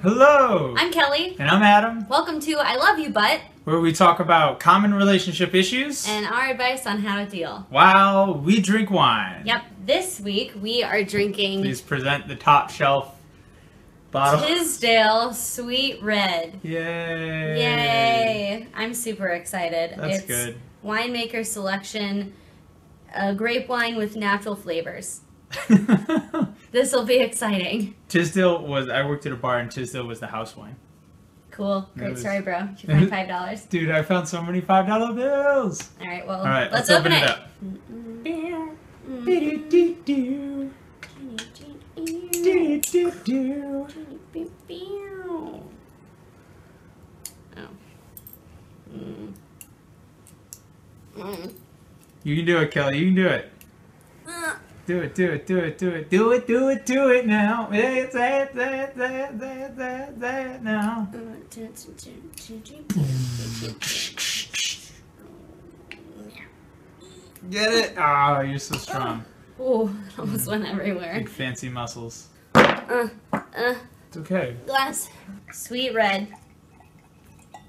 Hello! I'm Kelly. And I'm Adam. Welcome to I Love You But, where we talk about common relationship issues and our advice on how to deal while we drink wine. Yep, this week we are drinking Please present the top shelf bottle. Tisdale Sweet Red. Yay! Yay! I'm super excited. That's it's good. Winemaker Selection, grape wine with natural flavors. This will be exciting. Tisdale was, I worked at a bar and Tisdale was the house wine. Cool. Great story, bro. Did you find $5? Dude, I found so many $5 bills. Alright, well, let's open it up. You can do it, Kelly. You can do it. Do it, do it, do it, do it, do it, do it, do it now. It's that now. Get it? Oh, you're so strong. Oh, it almost went everywhere. Big fancy muscles. It's okay. Glass. Sweet Red.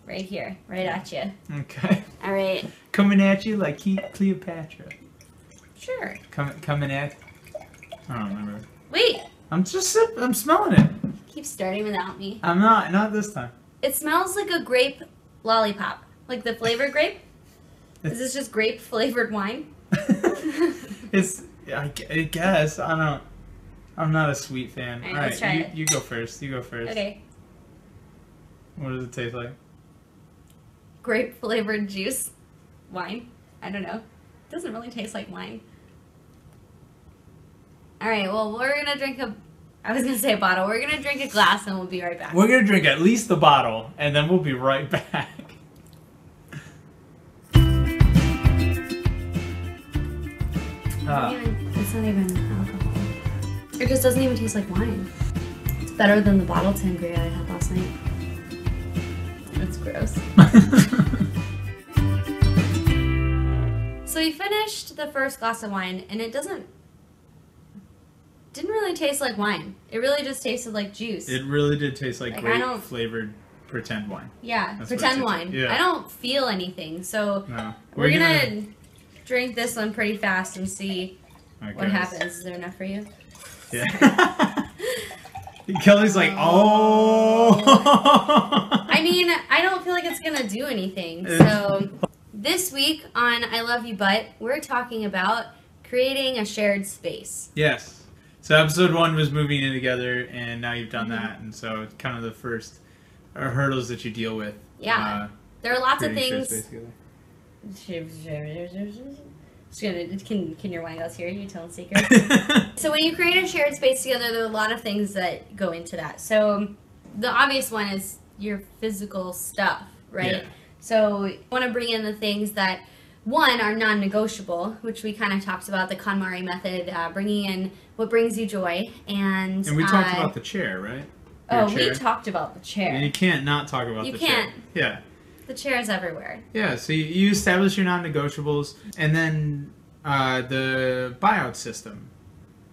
Right here. Right at you. Okay. Alright. Coming at you like Cleopatra. Sure. Coming at. I don't remember. Wait. I'm smelling it. Keep starting without me. I'm not this time. It smells like a grape lollipop. Like the flavored grape. Is this just grape flavored wine? I guess. I'm not a sweet fan. All right, let's try it. You go first. You go first. Okay. What does it taste like? Grape flavored juice. Wine. I don't know. It doesn't really taste like wine. Alright, well, we're gonna drink I was gonna say a bottle. We're gonna drink a glass and we'll be right back. We're gonna drink at least the bottle and then we'll be right back. It's not even alcohol. It just doesn't even taste like wine. It's better than the bottle sangria I had last night. It's gross. So we finished the first glass of wine and it didn't really taste like wine. It really just tasted like juice. It really did taste like grape flavored pretend wine. Yeah, pretend wine. Yeah. I don't feel anything, so no. we're gonna drink this one pretty fast and see what happens. Is there enough for you? Yeah. Kelly's like, oh. I mean, I don't feel like it's gonna do anything. So this week on I Love You But, we're talking about creating a shared space. Yes. So episode 1 was moving in together, and now you've done that, and so it's kind of the first hurdles that you deal with. Yeah. There are lots of things. Can your wine guys hear you telling secrets? So when you create a shared space together, there are a lot of things that go into that. So the obvious one is your physical stuff, right? Yeah. So you want to bring in the things that, one, are non-negotiable, which we kind of talked about, the KonMari method, bringing in what brings you joy. And we talked about the chair, right? We talked about the chair. And you can't not talk about the chair. You can't. Yeah. The chair is everywhere. Yeah, so you establish your non-negotiables, and then the buyout system.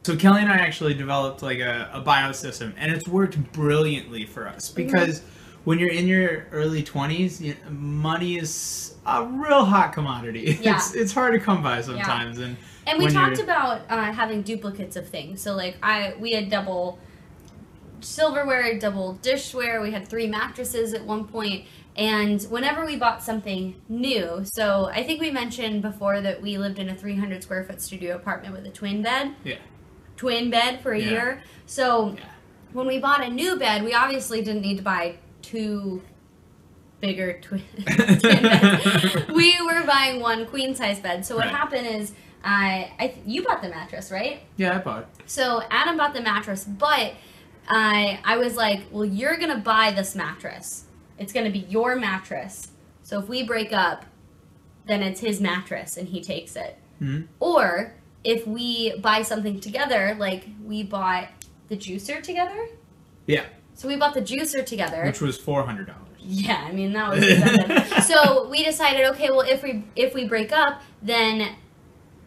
So Kelly and I actually developed like a buyout system, and it's worked brilliantly for us because when you're in your early 20s, money is a real hot commodity. Yeah. It's hard to come by sometimes. Yeah. And we talked about having duplicates of things. So like we had double silverware, double dishware. We had 3 mattresses at one point. And whenever we bought something new, so I think we mentioned before that we lived in a 300 square foot studio apartment with a twin bed. Yeah. Twin bed for a year. So when we bought a new bed, we obviously didn't need to buy 2 bigger twin beds. We were buying 1 queen size bed. So what happened is you bought the mattress, right? Yeah, I bought it. So Adam bought the mattress, but I was like, well, you're going to buy this mattress. It's going to be your mattress. So if we break up, then it's his mattress and he takes it. Mm-hmm. Or if we buy something together, like we bought the juicer together. Yeah. So we bought the juicer together. Which was $400. Yeah, I mean, that was expensive. So we decided, okay, well, if we break up, then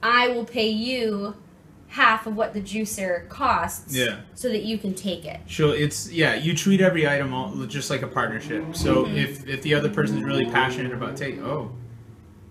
I will pay you half of what the juicer costs, Yeah. so that you can take it. Sure, you treat every item just like a partnership. So if the other person is really passionate about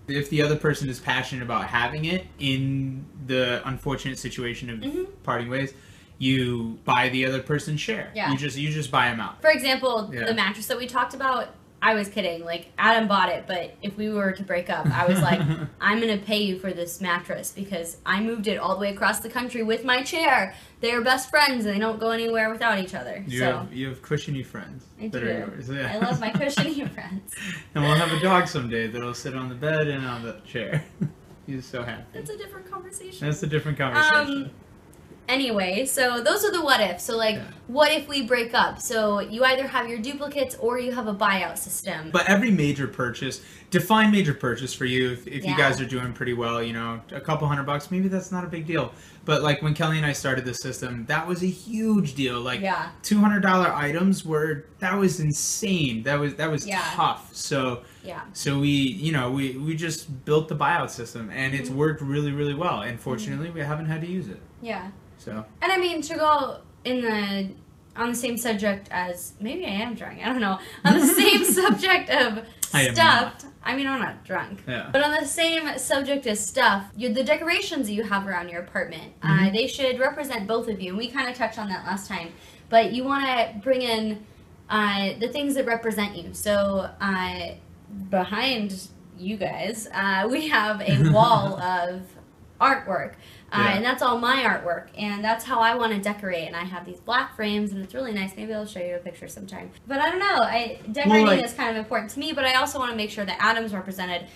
if the other person is passionate about having it in the unfortunate situation of parting ways, you buy the other person's share. Yeah. You just buy them out. For example, Yeah. the mattress that we talked about, I was kidding. Like, Adam bought it, but if we were to break up, I was like, I'm going to pay you for this mattress because I moved it all the way across the country with my chair. They're best friends and they don't go anywhere without each other. You have cushiony friends. I that do. are yours. Yeah. I love my cushiony friends. And we'll have a dog someday that'll sit on the bed and on the chair. He's so happy. That's a different conversation. That's a different conversation. Anyway, so those are the what ifs. So, like, what if we break up? So you either have your duplicates or you have a buyout system. But every major purchase, define major purchase for you. If you Yeah. guys are doing pretty well, you know, a couple $100, maybe that's not a big deal. But like when Kelly and I started this system, that was a huge deal. Like $200 items that was insane. That was tough. So we just built the buyout system and it's worked really, really well. And fortunately, we haven't had to use it. Yeah. So. And I mean, to go on the same subject as, maybe I am drunk, I don't know, on the same subject of stuff. I mean, I'm not drunk. Yeah. But on the same subject as stuff, the decorations that you have around your apartment, they should represent both of you. And we kind of touched on that last time. But you want to bring in the things that represent you. So behind you guys, we have a wall of artwork. And that's all my artwork, and that's how I want to decorate. And I have these black frames, and it's really nice. Maybe I'll show you a picture sometime. But I don't know. Decorating is kind of important to me, but I also want to make sure that Adam's represented.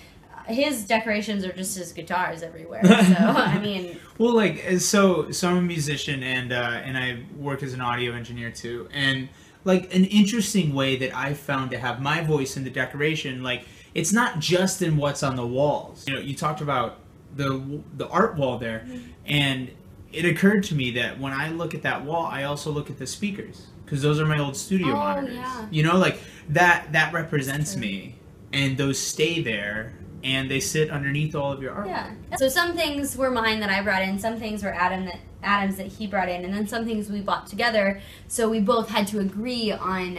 His decorations are just his guitars everywhere. So I mean. Well, like so I'm a musician, and I work as an audio engineer too. And like an interesting way that I've found to have my voice in the decoration, like it's not just in what's on the walls. You know, you talked about the art wall there, and it occurred to me that when I look at that wall, I also look at the speakers because those are my old studio monitors. Yeah. You know, like that represents me, and those stay there, and they sit underneath all of your art. Yeah. So some things were mine that I brought in, some things were Adam's that he brought in, and then some things we bought together. So we both had to agree on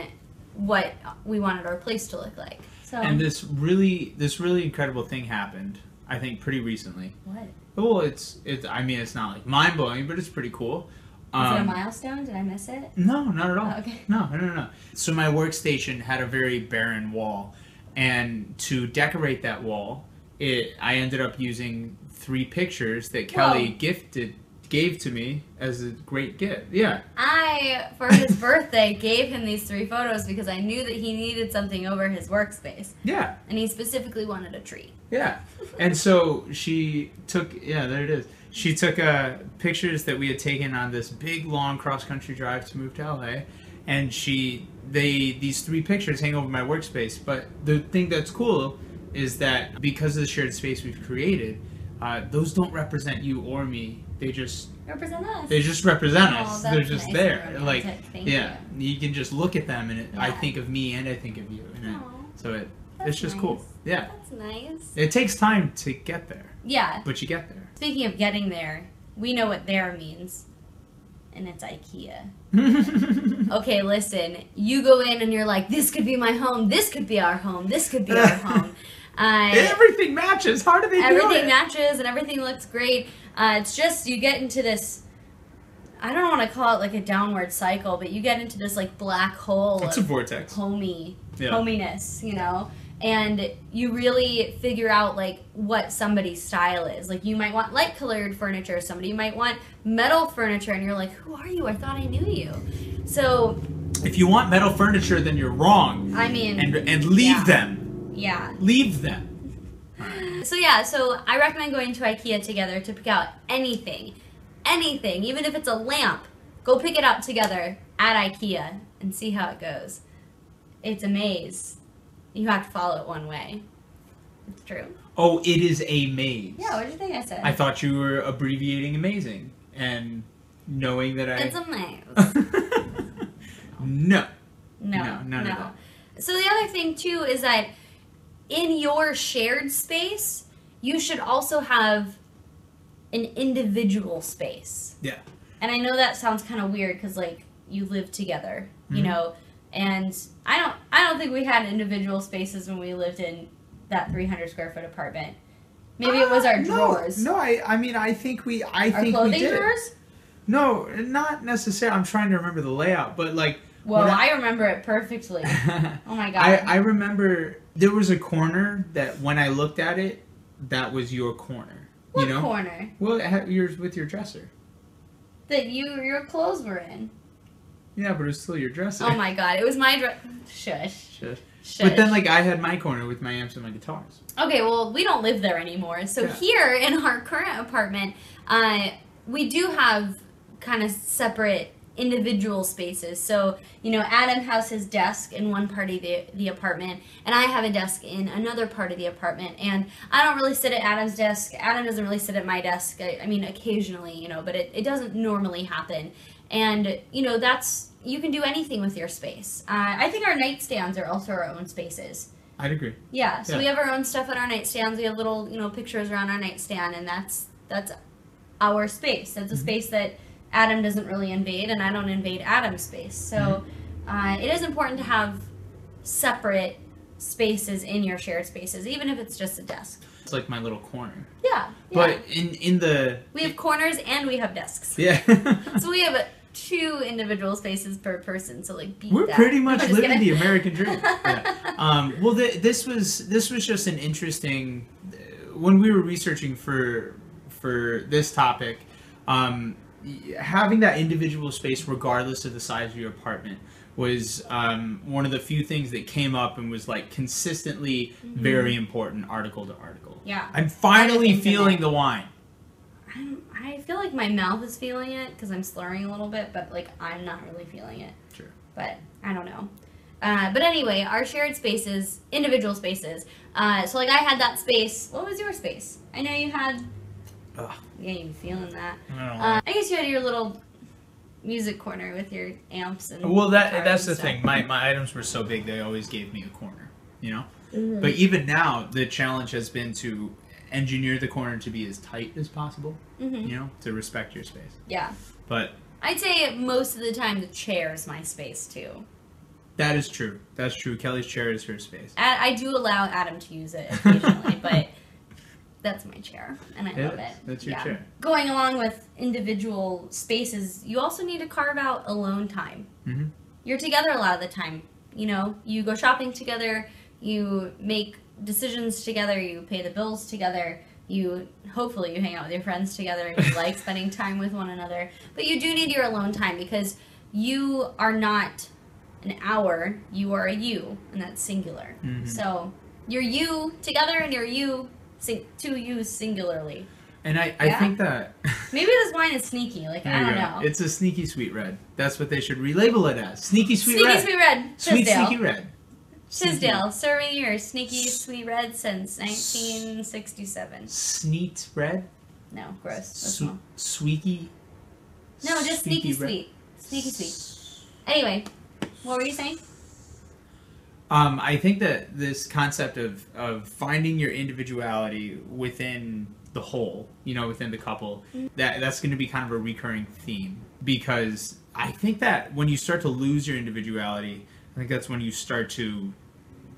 what we wanted our place to look like. So. And this really incredible thing happened. I think pretty recently. What? Well, it's. I mean, it's not like mind blowing, but it's pretty cool. Is it a milestone? Did I miss it? No, not at all. Oh, okay. No. So my workstation had a very barren wall, and to decorate that wall, I ended up using 3 pictures that Kelly gave to me as a great gift. Yeah. I, for his birthday, gave him these 3 photos because I knew that he needed something over his workspace. Yeah. And he specifically wanted a tree. Yeah. And so she took, there it is. She took pictures that we had taken on this big, long cross-country drive to move to LA. And these 3 pictures hang over my workspace. But the thing that's cool is that because of the shared space we've created, those don't represent you or me. They just represent us. They just represent us. That's They're just nice there. and Like, Thank you can just look at them, and I think of me and I think of you. And it's just nice. cool. Yeah. That's nice. It takes time to get there. Yeah. But you get there. Speaking of getting there, we know what there means. And it's IKEA. Okay, listen. You go in and you're like, this could be my home. This could be our home. This could be our home. Everything matches. How do they do it? Everything matches and everything looks great. It's just you get into this, I don't want to call it like a downward cycle, but you get into this like black hole. It's a vortex. Hominess, you know? And you really figure out like what somebody's style is. Like you might want light colored furniture, somebody might want metal furniture, and you're like, who are you? I thought I knew you. So if you want metal furniture, then you're wrong. I mean, and leave them. Yeah. Leave them. So I recommend going to IKEA together to pick out anything, even if it's a lamp. Go pick it out together at IKEA and see how it goes. It's a maze. You have to follow it one way. It's true. Oh, it is a maze. Yeah, what did you think I said? I thought you were abbreviating amazing and knowing that It's a maze. No. No. None of that. So the other thing too is that in your shared space, you should also have an individual space. Yeah. And I know that sounds kind of weird because, like, you live together, you know, and I don't think we had individual spaces when we lived in that 300 square foot apartment. Maybe it was our drawers. No, I mean, I think we Our did. clothing drawers? No, not necessarily. I'm trying to remember the layout, but like. Well, I remember it perfectly. Oh my god. I remember there was a corner that when I looked at it, that was your corner. What you know? corner? Well, yours with your dresser. That your clothes were in. Yeah, but it was still your dresser. Oh my god, it was my Shush. But then, like, I had my corner with my amps and my guitars. Okay, well, we don't live there anymore. So here in our current apartment, we do have kind of separate individual spaces. So, you know, Adam has his desk in one part of the apartment, and I have a desk in another part of the apartment. And I don't really sit at Adam's desk. Adam doesn't really sit at my desk. I mean, occasionally, you know, but it doesn't normally happen. And, you know, you can do anything with your space. I think our nightstands are also our own spaces. I'd agree. Yeah, so we have our own stuff on our nightstands. We have little, you know, pictures around our nightstand, and that's our space. That's a space that Adam doesn't really invade, and I don't invade Adam's space. So it is important to have separate spaces in your shared spaces, even if it's just a desk. It's like my little corner. Yeah. But in the... We have corners and we have desks. Yeah. So we have 2 individual spaces per person, so like beat We're that. pretty much living the American dream. Yeah. Well, this was just an interesting... When we were researching for this topic, having that individual space regardless of the size of your apartment was one of the few things that came up and was like consistently very important article to article. Yeah. I'm finally feeling the wine. I feel like my mouth is feeling it because I'm slurring a little bit, but like I'm not really feeling it. Sure. But I don't know. But anyway, our shared spaces, individual spaces. So like I had that space. What was your space? I know you had... Ugh. Yeah, you feeling that. I I guess you had your little music corner with your amps and... Well, that's guitars the and thing. stuff. My items were so big, they always gave me a corner, you know? Mm-hmm. But even now, the challenge has been to engineer the corner to be as tight as possible, you know, to respect your space. Yeah. But I'd say most of the time the chair is my space, too. that is true. That's true. Kelly's chair is her space. I do allow Adam to use it occasionally, but that's my chair, and I love it. That's your chair. Going along with individual spaces, you also need to carve out alone time. Mm-hmm. You're together a lot of the time. You know, you go shopping together, you make decisions together, you pay the bills together, hopefully you hang out with your friends together and you like spending time with one another. But you do need your alone time because you are not an hour, you are a you, and that's singular. Mm-hmm. So you're you together and you're you, two yous singularly. And I think that... Maybe this wine is sneaky, like, I don't know. It's a sneaky sweet red. That's what they should relabel it as. Sneaky sweet red. Sneaky sweet red. Sweet Tisdale. sneaky red. Tisdale, serving your sneaky sweet red since 1967. Sneet red? No, gross. Sweeky? No, just sneaky sweet. Sneaky sweet. Anyway, what were you saying? I think that this concept of finding your individuality within the whole, you know, within the couple, that's going to be kind of a recurring theme. Because I think that when you start to lose your individuality, I think that's when you start to...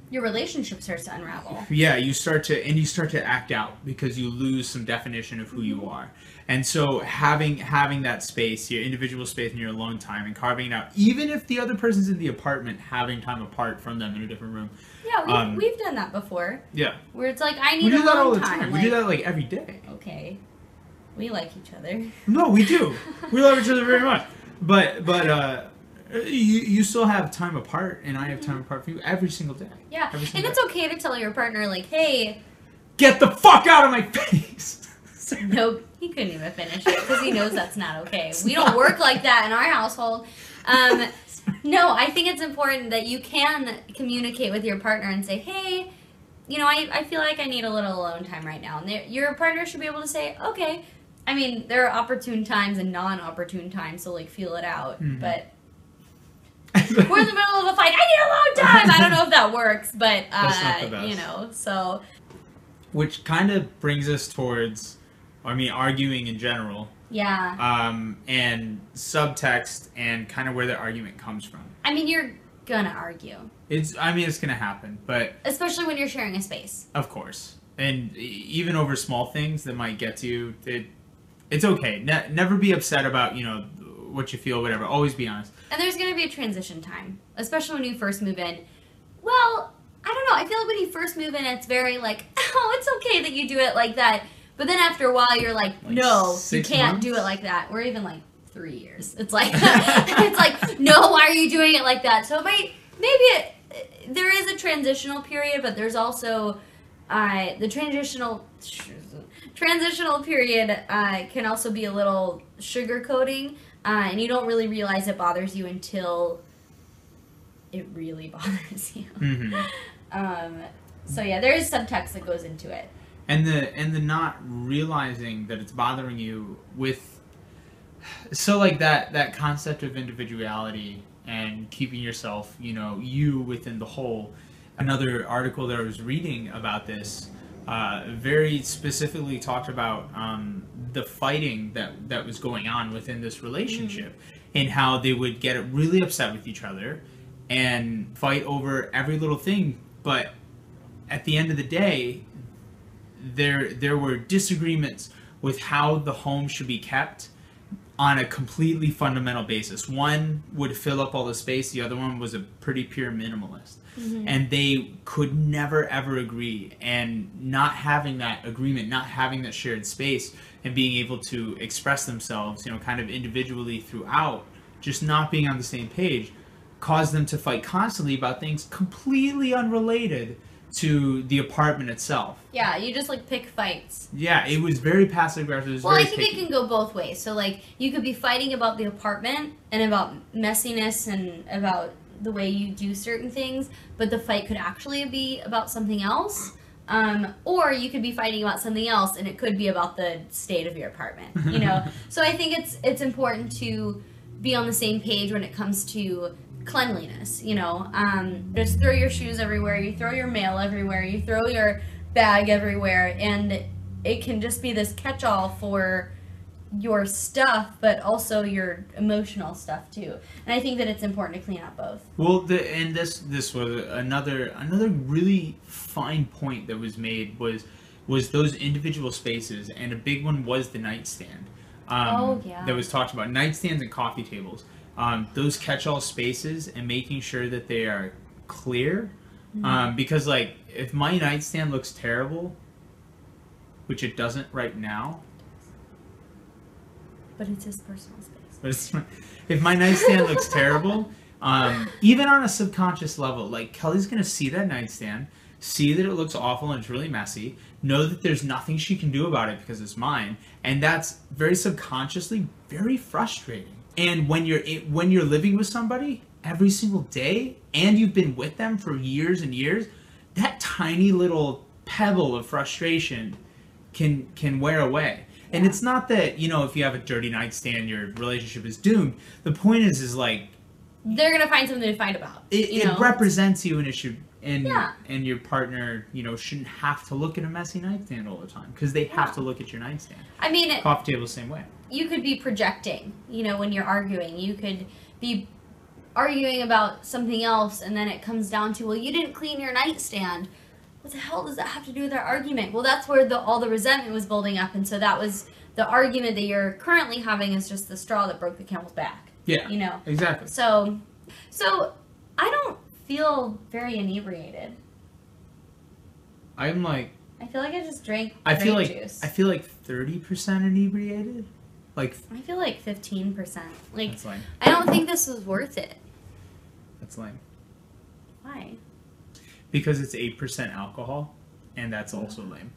Your relationship starts to unravel. Yeah, you start to act out because you lose some definition of who you are. And so having that space, your individual space and your alone time and carving it out, even if the other person's in the apartment, having time apart from them in a different room. Yeah, we've done that before. Yeah. Where it's like, I need alone time. We do that all the time. time. We do that like every day. Okay. We like each other. No, we do. We love each other very much. But you still have time apart, and I have time apart from you every single day. Yeah, and it's okay to tell your partner, like, hey... Get the fuck out of my face! Nope, he couldn't even finish it, because he knows that's not okay. We don't work like that in our household. No, I think it's important that you can communicate with your partner and say, hey, you know, I feel like I need a little alone time right now. And your partner should be able to say, okay. I mean, there are opportune times and non-opportune times, so, like, feel it out. Mm-hmm. But... we're in the middle of a fight. I need a long time. I don't know if that works, but you know, so. Which kind of brings us towards I mean, arguing in general. Yeah. And subtext and kind of where the argument comes from. I mean, you're gonna argue. It's gonna happen, but especially when you're sharing a space. Of course, and even over small things that might get to you, it's okay. Never be upset about what you feel, whatever. Always be honest. And there's gonna be a transition time, especially when you first move in. Well, I don't know. I feel like when you first move in, it's very like, oh, it's okay that you do it like that. But then after a while, you're like no, you can't do it like that. Or even like 3 years. It's like, it's like, no, why are you doing it like that? So there is a transitional period, but there's also the transitional period can also be a little sugarcoating, and you don't really realize it bothers you until it really bothers you. Mm-hmm. So yeah, there is subtext that goes into it. And the not realizing that it's bothering you like that concept of individuality and keeping yourself, you within the whole. Another article that I was reading about this very specifically talked about the fighting that was going on within this relationship, and how they would get really upset with each other and fight over every little thing, but at the end of the day, there were disagreements with how the home should be kept on a completely fundamental basis. One would fill up all the space, the other one was a pretty pure minimalist. Mm-hmm. And they could never ever agree, and not having that agreement, not having that shared space, and being able to express themselves, kind of individually throughout, just not being on the same page, caused them to fight constantly about things completely unrelated to the apartment itself. Yeah, you just pick fights. Yeah, it was very passive aggressive. Well, I think it can go both ways. So you could be fighting about the apartment and about messiness and about the way you do certain things, but the fight could actually be about something else. Or you could be fighting about something else and it could be about the state of your apartment. So I think it's important to be on the same page when it comes to cleanliness. Just throw your shoes everywhere, you throw your mail everywhere, you throw your bag everywhere, and it can just be this catch-all for your stuff, but also your emotional stuff too. And I think that it's important to clean up both. Well, this was another really fine point that was made was those individual spaces, and a big one was the nightstand. That was talked about, nightstands and coffee tables. Those catch-all spaces, and making sure that they are clear. Mm-hmm. Because if my nightstand looks terrible, which it doesn't right now, but it's his personal space. But if my nightstand looks terrible, even on a subconscious level, Kelly's gonna see that nightstand, see that it looks awful and it's really messy, know that there's nothing she can do about it because it's mine, and that's very subconsciously very frustrating. And when you're living with somebody every single day, and you've been with them for years and years, that tiny little pebble of frustration can wear away. Yeah. And it's not that, if you have a dirty nightstand, your relationship is doomed. The point is they're gonna find something to fight about. It represents you, and it should, and your partner, shouldn't have to look at a messy nightstand all the time, because they have to look at your nightstand. I mean, coffee table, same way. You could be projecting, when you're arguing. You could be arguing about something else, and then it comes down to, well, you didn't clean your nightstand. What the hell does that have to do with our argument? Well, that's where all the resentment was building up, and so that was the argument that you're currently having is just the straw that broke the camel's back. Yeah, exactly. So I don't feel very inebriated. I feel like I just drank juice. I feel like 30% inebriated. I feel like 15%. That's lame. I don't think this was worth it. That's lame. Why? Because it's 8% alcohol, and that's also lame.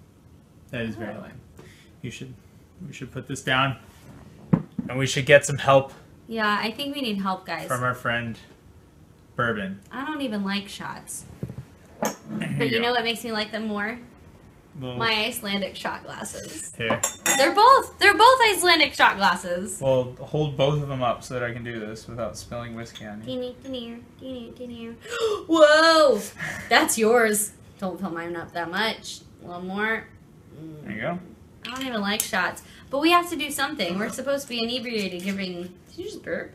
That is very lame. We should put this down, and we should get some help. Yeah, I think we need help, guys. From our friend Bourbon. I don't even like shots. But you know what makes me like them more? Well, my Icelandic shot glasses. Here. They're both Icelandic shot glasses. Well, hold both of them up so that I can do this without spilling whiskey on you. Whoa! That's yours. Don't fill mine up that much. A little more. There you go. I don't even like shots. But we have to do something. We're supposed to be inebriated giving... Did you just burp?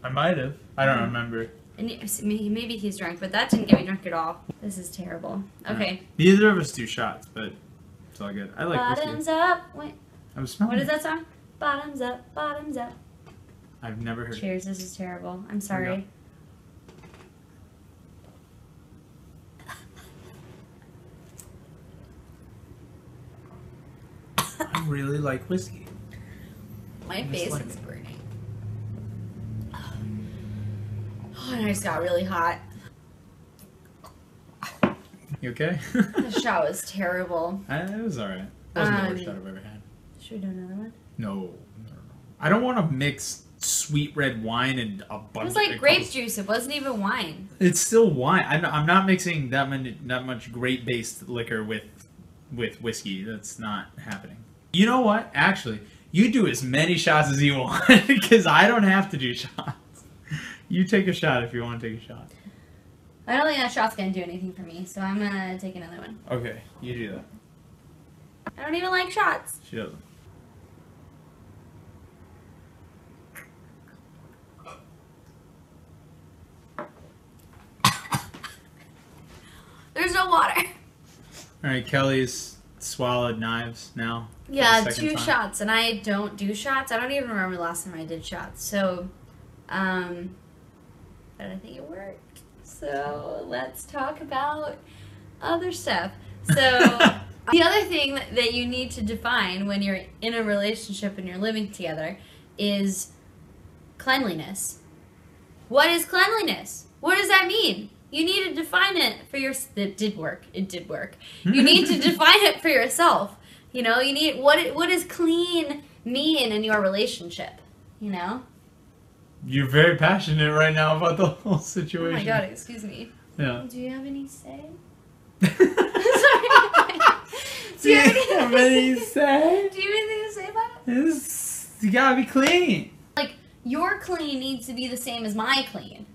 I might have. I don't remember. And maybe he's drunk, but that didn't get me drunk at all. This is terrible. Okay. Neither of us do shots, but it's all good. I like Bottoms whiskey. up. Wait. I'm smelling. What is that song? Bottoms up, bottoms up. I've never heard. Cheers, this is terrible. I'm sorry. I really like whiskey. My face is burning. Oh, and I just got really hot. You okay? The shot was terrible. It was alright. That wasn't the worst shot I've ever had. Should we do another one? No. I don't want to mix sweet red wine and a bunch. It was like grape juice. It wasn't even wine. It's still wine. I'm not mixing that much grape-based liquor with whiskey. That's not happening. You know what? Actually, you do as many shots as you want because I don't have to do shots. You take a shot if you want to take a shot. I don't think that shot's gonna do anything for me, so I'm gonna take another one. Okay, you do that. I don't even like shots. She doesn't. There's no water. Alright, Kelly's swallowed knives now. Yeah, 2 shots, and I don't do shots. I don't even remember the last time I did shots. So, but I think it worked. So let's talk about other stuff. So the other thing that you need to define when you're in a relationship and you're living together is cleanliness. What is cleanliness? What does that mean? You need to define it for your... It did work. It did work. You need to define it for yourself. You know, you need... What does clean mean in your relationship? You know? You're very passionate right now about the whole situation. Oh my god, excuse me. Yeah. Do you have any say? Sorry. Do you have any say? Do you have anything to say about it? You gotta be clean. Like, your clean needs to be the same as my clean.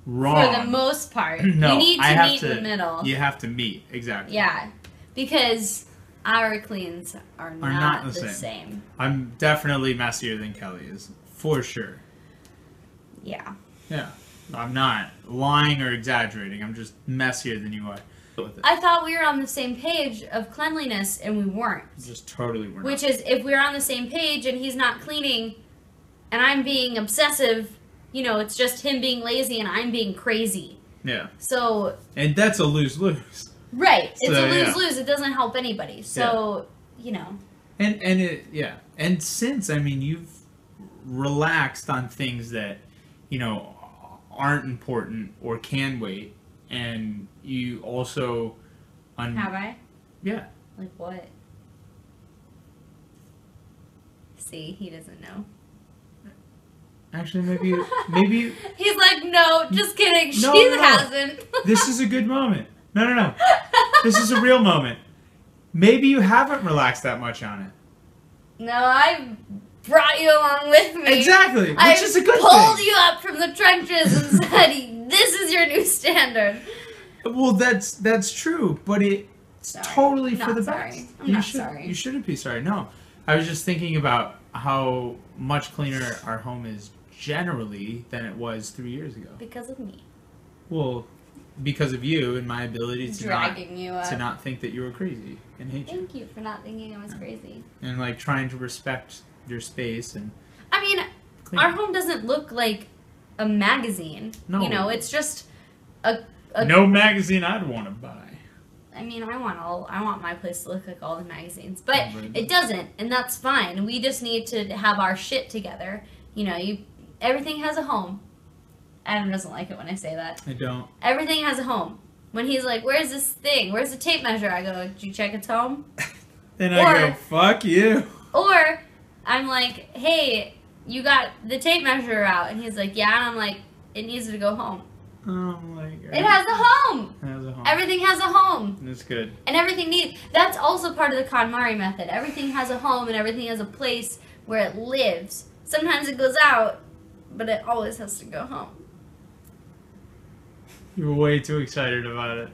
Wrong. For the most part. No, you need to meet in the middle. You have to meet, exactly. Yeah. Because our cleans are not the same. I'm definitely messier than Kelly is. For sure. Yeah. Yeah. I'm not lying or exaggerating. I'm just messier than you are. I thought we were on the same page of cleanliness, and we weren't. Just totally weren't. Which is, if we're on the same page and he's not cleaning, and I'm being obsessive, you know, it's just him being lazy and I'm being crazy. Yeah. So... And that's a lose-lose. Right. It's so, a lose-lose. It doesn't help anybody. So, you know. And it, yeah. And since, I mean, you've relaxed on things that, you know, aren't important or can wait, and you also... Have I? Yeah. Like what? See, he doesn't know. Actually, maybe... He's like, no, just kidding. No, She no. hasn't. This is a good moment. No. This is a real moment. Maybe you haven't relaxed that much on it. No, I brought you along with me. Exactly, which is a good thing. I pulled you up from the trenches and said, this is your new standard. Well, that's true, but it's totally for the best. I'm not sorry. You shouldn't be sorry. No, I was just thinking about how much cleaner our home is generally than it was 3 years ago. Because of me. Well, because of you and my ability to not think that you were crazy and hate you. Thank you for not thinking I was crazy. And like trying to respect your space and. I mean, our home doesn't look like a magazine. No. You know, it's just a no magazine I'd want to buy. I mean, I want my place to look like all the magazines, but it doesn't, and that's fine. We just need to have our shit together. You know, everything has a home. Adam doesn't like it when I say that. I don't. Everything has a home. When he's like, "Where's this thing? Where's the tape measure?" I go, "Did you check its home?" Then I go, "Fuck you." Or I'm like, "Hey, you got the tape measure out?" And he's like, "Yeah." And I'm like, "It needs to go home." Oh my god. It has a home. It has a home. Everything has a home. That's good. And everything needs... That's also part of the KonMari method. Everything has a home and everything has a place where it lives. Sometimes it goes out, but it always has to go home. You're way too excited about it.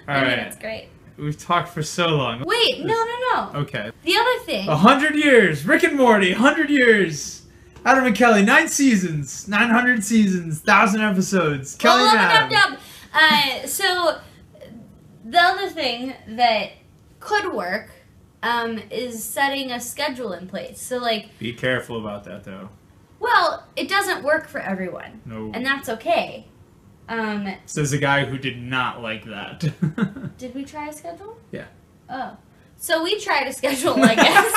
All I right. mean, it's great. We've talked for so long. Wait, no. Okay. The other thing. 100 years. Rick and Morty. 100 years. Adam and Kelly. 9 seasons. 900 seasons. 1,000 episodes. Kelly and Adam. So the other thing that could work is setting a schedule in place. So like. Be careful about that though. Well, it doesn't work for everyone. No. And that's okay. Says a guy who did not like that. Did we try a schedule? Yeah. Oh. So we tried a schedule, I guess,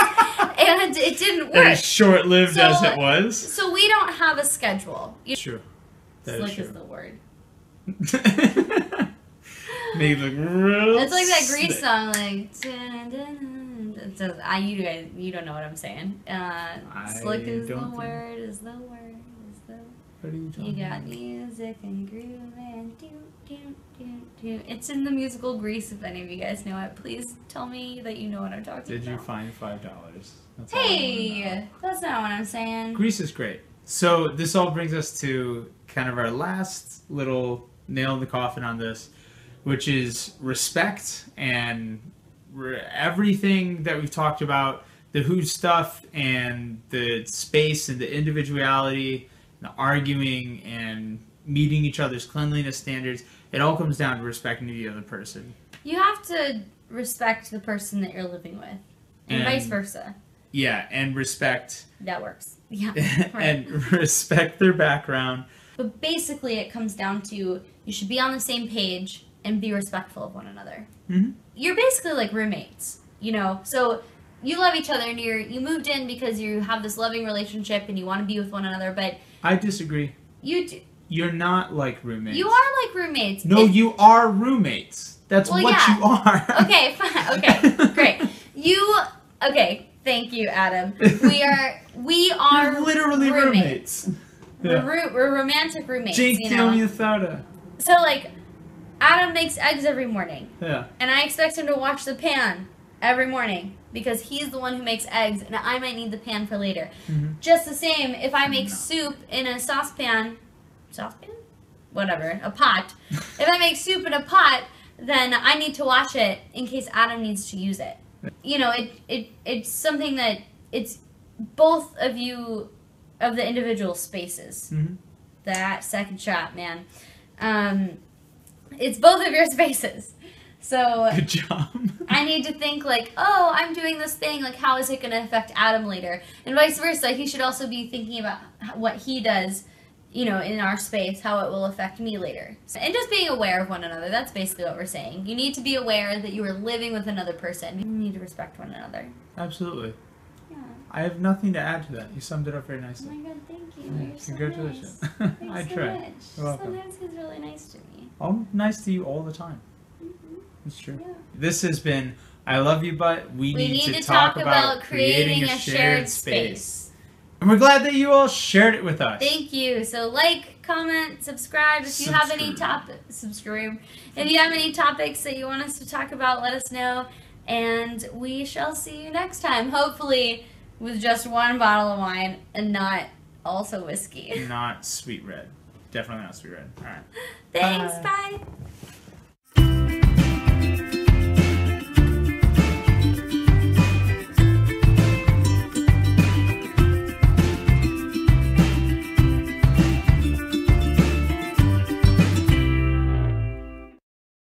and it didn't work. As short-lived as it was. So we don't have a schedule. True. That Slick is true. is the word. Made look real. It's like that Grease slick. song, like. It says, you guys, you don't know what I'm saying. Slick is the word. Is the word. What are you talking You got about? music and groove and do. It's in the musical Grease. If any of you guys know it, please tell me that you know what I'm talking about. Did you find $5? That's Hey, that's not what I'm saying. Grease is great. So this all brings us to kind of our last little nail in the coffin on this, which is respect and everything that we've talked about, the who stuff and the space and the individuality, the arguing and meeting each other's cleanliness standards. It all comes down to respecting the other person. You have to respect the person that you're living with, and vice versa. Yeah, and respect. That works. Yeah. Right. And respect their background. But basically, it comes down to you should be on the same page and be respectful of one another. Mm-hmm. You're basically like roommates, you know? So you love each other and you moved in because you have this loving relationship and you want to be with one another, but... I disagree. You do. You're not like roommates. You are like roommates. No, you are roommates. That's what you are. Okay, fine. Okay, great. Okay, thank you, Adam. We are You're literally roommates. Yeah. We're romantic roommates, Jake you know? So, like, Adam makes eggs every morning. Yeah. And I expect him to wash the pan every morning because he's the one who makes eggs and I might need the pan for later. Mm-hmm. Just the same, if I make soup in a saucepan? Whatever, a pot. If I make soup in a pot, then I need to wash it in case Adam needs to use it. You know, it's something that it's both of you, of the individual spaces. Mm-hmm. That second shot, man. It's both of your spaces. So good job. I need to think like, oh, I'm doing this thing, like how is it going to affect Adam later? And vice versa, he should also be thinking about what he does, you know, in our space, how it will affect me later. And just being aware of one another, that's basically what we're saying. You need to be aware that you are living with another person. You need to respect one another. Absolutely. Yeah. I have nothing to add to that. You summed it up very nicely. Oh my god, thank you. You're Congratulations. So nice. Thanks I so try. much. You're welcome. Sometimes he's really nice to me. I'm nice to you all the time. Mm-hmm. It's true. Yeah. This has been I Love You, but we need to talk about creating a shared space. And we're glad that you all shared it with us. Thank you. So like, comment, subscribe. If you have any subscribe. If you have any topics that you want us to talk about, let us know. And we shall see you next time. Hopefully with just one bottle of wine and not also whiskey. Not sweet red. Definitely not sweet red. All right. Thanks. Bye. Bye.